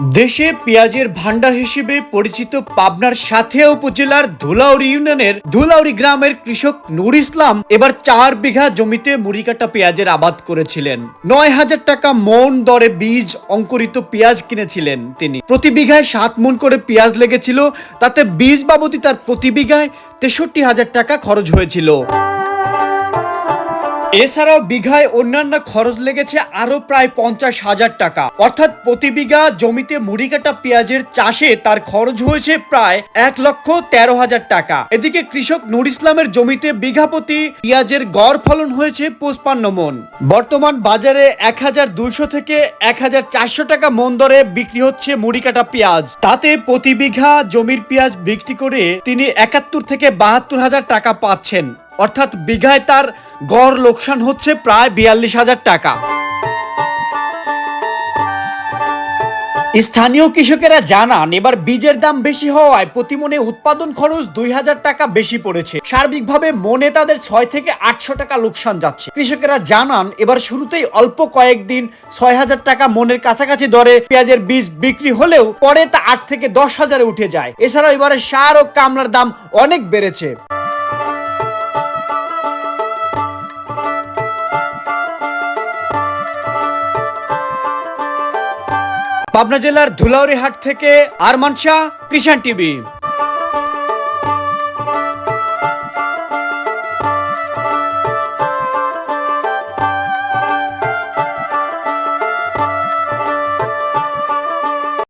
দেশে পেঁয়াজের ভান্ডার হিসেবে পরিচিত পাবনার সাথিয়া উপজেলার ধুলাউড়ি ইউনিয়নের ধুলাউড়ি গ্রামের কৃষক নূর ইসলাম এবার 4 বিঘা জমিতে মুড়িকাটা পেঁয়াজের আবাদ করেছিলেন। 9,000 টাকা মন দরে বীজ অঙ্কুরিত পেঁয়াজ কিনেছিলেন তিনি। প্রতি বিঘায় 7 মণ করে পেঁয়াজ লেগেছিল, তাতে বীজ বাবদি তার প্রতি বিঘায় 63,000 টাকা খরচ হয়েছিল। এছাড়াও বিঘায় অন্যান্য খরচ লেগেছে আরো প্রায় 50,000 টাকা, অর্থাৎ প্রতি বিঘা জমিতে মুড়িকাটা পেঁয়াজের চাষে তার খরচ হয়েছে প্রায় 1,13,000 টাকা। এদিকে কৃষক নূর ইসলামের জমিতে বিঘা প্রতি পেঁয়াজের গড় ফলন হয়েছে 55 মণ। বর্তমান বাজারে 1,200 থেকে 1,400 টাকা মণ দরে বিক্রি হচ্ছে মুড়িকাটা পেঁয়াজ। তাতে প্রতি বিঘা জমির পেঁয়াজ বিক্রি করে তিনি 71 থেকে 72,000 টাকা পাচ্ছেন, অর্থাৎ বিঘায় তার গড় লোকসান হচ্ছে প্রায় 42,000 টাকা। স্থানীয় কৃষকেরা জানান, এবার বীজের দাম বেশি হওয়ায় প্রতি মনে উৎপাদন খরচ 2,000 টাকা বেশি পড়েছে। সার্বিকভাবে মনে তাদের 6 থেকে 800 টাকা লোকসান যাচ্ছে। কৃষকেরা জানান, এবার শুরুতেই অল্প কয়েকদিন 6,000 টাকা মনের কাছাকাছি দরে পেঁয়াজের বীজ বিক্রি হলেও পরে তা 8 থেকে 10,000-এ উঠে যায়। এছাড়াও এবারে সার ও কামলার দাম অনেক বেড়েছে। পাবনা জেলার ধুলাউড়ি হাট থেকে আরমান শাহ, কৃষাণ টিভি।